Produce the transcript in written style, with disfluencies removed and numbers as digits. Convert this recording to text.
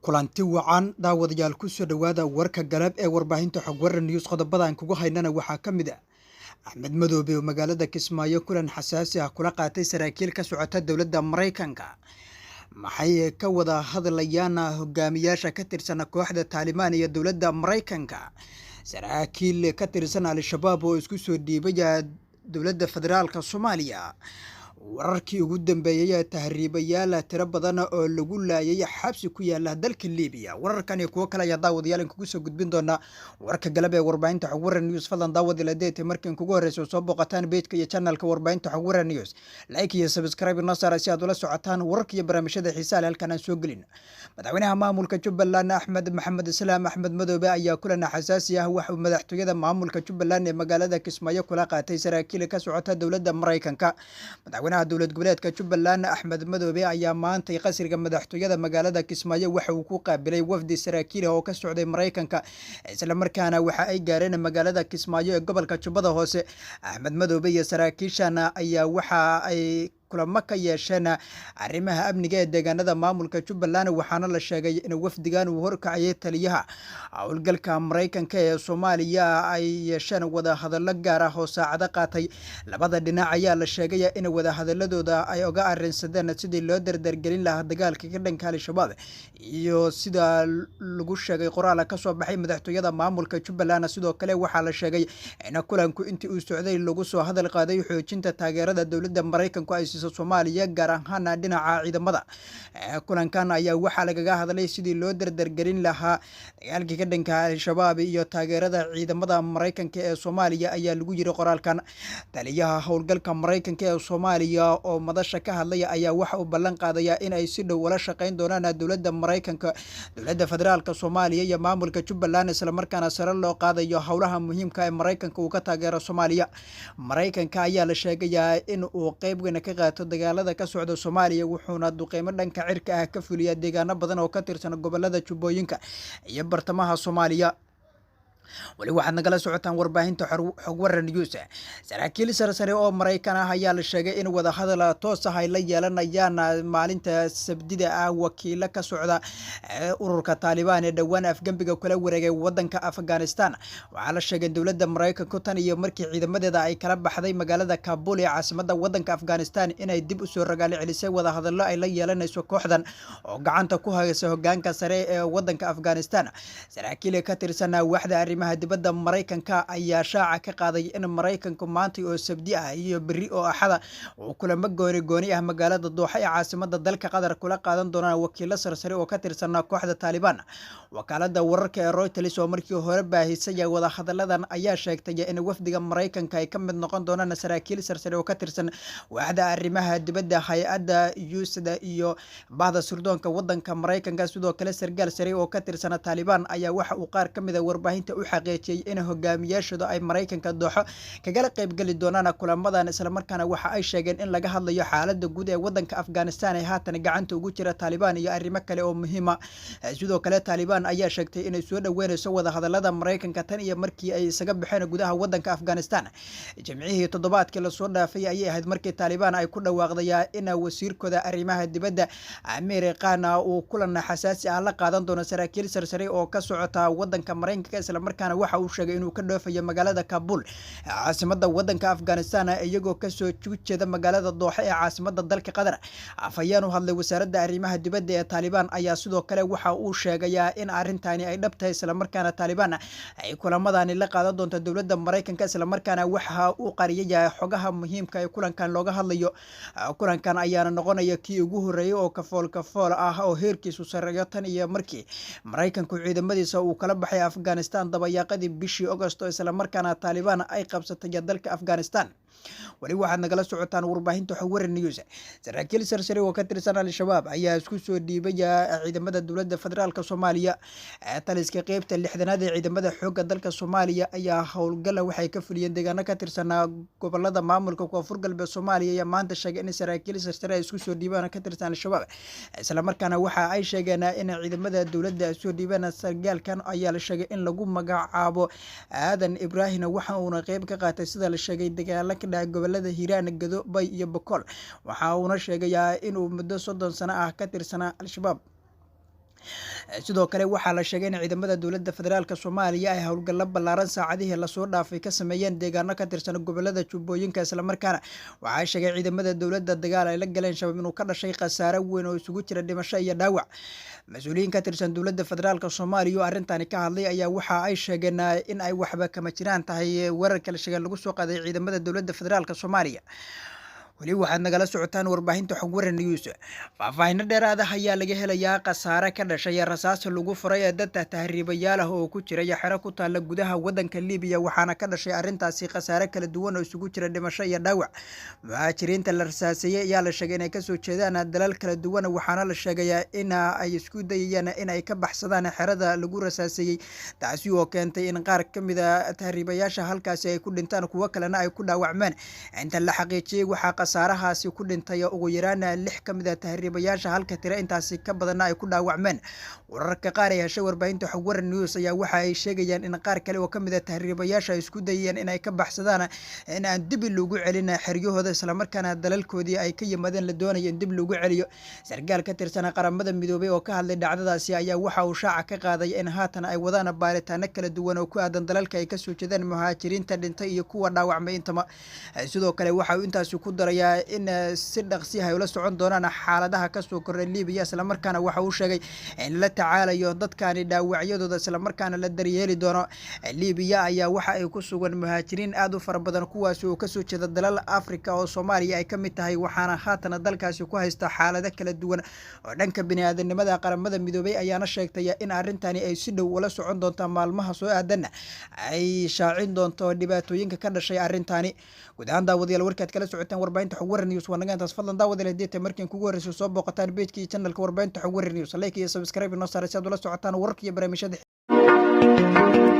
kulanti wacan daawadayaal ku soo dhawaada warka galab ee warbaahinta Xogwaran News qodobada aan kugu haynana waxaa ka mid ah Axmed Madoobe oo magaalada Kismaayo kulan xasaasi ah kula qaatay saraakiil ka socota dowladda Mareykanka maxay ka wada hadlayaan hogaamiyaasha ka tirsan kooxda Taliban iyo dowladda Mareykanka saraakiil ka tirsan Al-Shabaab oo isku soo dhiibay dowladda federaalka Soomaaliya wararkii ugu dambeeyay tahriibayaal tiro badan oo lagu laayay xabsi ku yaala dalka Liibiya wararkan iyo kuwa kale ayaa daawadayaal kugu soo gudbin doona warka galab ee warbaahinta Xogwaran News fadlan daawadayaal markii kugu horeyso soo booqataan page-ka iyo channel-ka warbaahinta Xogwaran News like iyo subscribe nasara si aad ula socotaan wararka iyo barnaamijyada xiisaha leh halkan aan soo gelin madaxweynaha maamulka Jubbaland Axmed Maxamed Islaam Axmed Madoobe ayaa kulan xasaasi ah waxa madaxtooyada maamulka Jubbaland ee magaalada Kismaayo kula qaatay saraakiil ka socota dowladda Mareykanka dowlad goboleedka Jubbaland Axmed Madoobe ayaa maantay qasriga madaxtooyada magaalada Kismaayo waxa uu ku qaabilay wafdi saraakiil oo ka socday Mareykanka isla markaana waxa ay gaareen magaalada Kismaayo ee gobolka Jubbada Hoose Axmed Madoobe iyo saraakiishan ayaa waxa ay kulamo ka yeesheen arrimaha amniga ee deegaanada maamulka Jubbaland waxaana la sheegay in wafdigan uu horkacayay taliyaha howlgalka Mareykanka ee Soomaaliya ay yeesheen wada hadallo gaar ah oo saacado qaatay labada dhinac ayaa la sheegay in wada hadaladooda ay uga arrinsadeen sidii loo dardargelin lahaa dagaalka ka dhanka Al-Shabaab iyo sida lagu sheegay qoraal ka soo baxay madaxtooyada maamulka Jubbaland sidoo kale waxaa la sheegay in kulanku intii uu socday lagu soo hadal qaaday xoojinta taageerada dowladda Mareykanka ay Soomaaliya gaar ahaan dhinaca ciidamada kulankan ayaa waxa lagaga hadlay sidii loo dardargelin lahaa dagaalka ka dhanka Al-Shabaab iyo taageerada ciidamada Mareykanka ee Soomaaliya ayaa lagu yiri qoraalkan taliyaha howlgalka Mareykanka ee Soomaaliya oo madasha ka hadlaya ayaa waxa uu ballan qaadaya in ay si dhow wala shaqeyn doonaan dowladda Mareykanka dowladda federaalka Soomaaliya iyo maamulka Jubbaland isla markaana sare loo qaadayo howlaha muhiimka ee Mareykanka uu ka taageero Soomaaliya Mareykanka ayaa la sheegayaa in uu qayb weyn ka dagaalada ka socda Soomaaliya wuxuuna duqeymo dhanka cirka ah ka fuliyaa deegaano badan oo ka tirsan gobolada Jubbooyinka iyo bartamaha Soomaaliya wali waxaad nagala socotaan warbaahinta Xogwaran News saraakiil sare oo Mareykan ah ayaa la sheegay in wada hadal toos ah ay la yeelanayaan maalinta Sabtida ah wakiilo ka socda ururka Taliban ee dhawaan afgambiga kula wareegay wadanka Afghanistan waxaa la sheegay dowladda Mareykanka tan iyo markii ciidamadeeda ay kala baxday magaalada Kabul ee caasimadda wadanka Afghanistan inay dib u soo ragaal celisay wada hadallo ay la yeelanayso kooxdan oo gacanta ku haysa hoggaanka sare ee wadanka Afghanistan saraakiil ka tirsan waaxda dibadda Mareykanka ayaa shaaca ka qaaday in Mareykanku maanta oo Sabti ah iyo bari oo Axada uu kulamo gooni ah magaalada Dooxa ee caasimadda dalka Qatar kula qaadan doonaan wakiilo sarsare oo ka tirsan kooxda Taliban wakaalada wararka ee Reuters oo markii hore baahisay wada hadaladan ayaa sheegtay in wafdiga Mareykanka ay ka mid noqon doonaan saraakiil sarsare oo ka tirsan waaxda arrimaha dibadda hay'adda USAID iyo bahda sirdoonka wadanka Mareykanka sidoo kale sargaal sare oo ka tirsan Taliban ayaa waxa uu qaar kamid ah warbaahinta xaqiijiyay in hogaamiyaashooda ay Mareykanka Dooxo kaga qayb gali doonaan kulamadan isla markaana waxa ay sheegeen in laga hadlayo xaaladda guud ee wadanka Afghanistan ee haatan gacanta ugu jira Taliban iyo arrimo kale oo muhiim ah sidoo kale Taliban ayaa sheegtay inay soo dhaweynayso wada hadalada Mareykanka tan iyo markii ay isaga baxeen gudaha wadanka Afghanistan jimcihii toddobaadkii la soo dhaafay ayay ahayd markii Taliban ay ku dhawaaqday in wasiirkooda arrimaha dibadda American uu kulan xasaasi ah la qaadan doono saraakiil sarsare oo ka socota wadanka Mareykanka isla markaana waxa uu sheegay inuu ka dhoofayo magaalada Kabul caasimadda wadanka Afghanistan iyagoo ka soo jeeda magaalada Dooxa ee caasimadda dalka Qatar afayaan u hadlay wasaaradda arrimaha dibadda ee Taliban ayaa sidoo kale waxa uu sheegayaa in arintani ay dhabtahay isla markaana Taliban ay kulamadani la qaadan doonto dowladda Mareykanka isla markaana waxa uu qariyay xogaha muhiimka ee kulankan looga hadlayo kulankan ayaana noqonaya kii ugu horeeyay oo kafool ah oo heerkiisu sareeyo tan iyo markii Mareykanku ciidamadiisa uu kala baxay Afghanistan dabayaaqadii bishii Agosto isla markaana Taliban ay qabsatay dalka Afghanistan wali waxaad nagala socotaan warbaahinta Xogwaran News saraakiil sarsare oo ka tirsan Al-Shabaab ayaa isku soo dhiibay ciidamada dowladda federaalka Soomaaliya taliska qaybta 6aad ee ciidamada xoogga dalka Soomaaliya ayaa howlgal waxay ka fuliyeen deegaano ka tirsan gobolada maamulka Koonfur Galbeed Soomaaliya iyo maanta sheegay in saraakiil sarsare isku soo dhiibaan ka tirsan Al-Shabaab isla markaana waxa ay sheegeen in ciidamada dowladda soo dhiibaan sargaalkan ayaa la sheegay in lagu magacaabo Aadan Ibraahim waxa uu qayb ka qaatay sida la sheegay dagaalka ka dhacay gobolada Hiiraan Gado Bay iyo Boqol waxa uu sheegayaa inuu muddo 30 sano ah ka tirsanaa Al-Shabaab sidoo kale waxaa la sheegay in ciidamada dowladda federaalka Soomaaliya ay howlgallo ballaaran saacadihii la soo dhaafay ka sameeyeen deegaano ka tirsan gobolada Jubbooyinka isla markaana waxaa sheegay ciidamada dowladda dagaal ay la galeen shabaab inuu ka dhashay khasaare weyn oo isugu jira dhimasho iyo dhaawac mas'uuliyiin ka tirsan dowladda federaalka Soomaaliya oo arintani ka hadlay ayaa waxa ay sheegeen in ay waxba kama jiraan tahay weerarka la sheegay lagu soo qaaday ciidamada dowladda federaalka Soomaaliya weli waxaad nagala socotaan warbaahinta Xogwaran News faahfaahin dheeraad ah ayaa laga helayaa khasaare ka dhashay rasaas lagu furay dad tahriibayaal ah oo ku jiray xero ku taala gudaha wadanka Liibiya waxaana ka dhashay arintaasi khasaare kala duwan oo isugu jira dhimasho iyo dhaawac muhaajiriinta la rasaasay ayaa la sheegay inay ka soo jeedaan dalal kala duwan waxaana la sheegay in ay isku dayayaan in ay ka baxsadaan xerada lagu rasaasay taasi oo keentay in qaar kamid ah tahriibayaasha halkaasi ay ku dhintaan kuwa kalena ay ku dhaawacmeen inta la xaqiijiyay waxa khasaarahaasi ku dhintay ugu yaraan 6 kamid ah tahriibayaasha halka tira intaasi ka badan ay ku dhaawacmeen wararka qaar ee heshay warbaahinta Xogwaran News ayaa waxa ay sheegayaan in qaar kale oo kamid ah tahriibayaasha isku dayayaan in ay ka baxsadaan in aan dib loogu celin xeryahooda isla markaana dalalkoodii ay ka yimaadeen la doonayo in dib loogu celiyo sargaal ka tirsan qaramada midoobay oo ka hadlay dhacdadaasi ayaa waxa uu shaaca ka qaaday in haatan ay wadaan baaritaano kala duwan oo ku aadan dalalka ay ka soo jeedaan muhaajiriinta dhintay iyo kuwa dhaawacmay intaba sidoo kale waxa uu intaas ku daray in si dhaqsi ah ula socon doonaan xaaladaha ka soo koray Liibiya isla markaana waxa uu sheegay in la tacaalayo dadkani dhaawacyadooda isla markaana la daryeeli doono Liibiya ayaa waxa ay ku sugan muhaajiriin aad u fara badan kuwaas oo ka soo jeeda dalal Afrika oo Soomaaliya ay kamid tahay waxaana haatan dalkaasi ku haysta xaalado kala duwan oo dhanka bini'aadanimada qaramada midoobay ayaana sheegtay in arintani ay si dhow ula socon doonto maalmaha soo aadan ay shaacin doonto dhibaatooyinka ka dhashay arintani guud ahaan daawadayaal warkaad kala socotaan warbaahinta Xogwaran News waa naga intaas fadlan daawadayaal haddii markiin kugu horreysay soo booqataan page-ka iyo channel-ka warbaahinta Xogwaran News like iyo subscribe inoo saar si aad ula socotaan wararka iyo barnaamijyada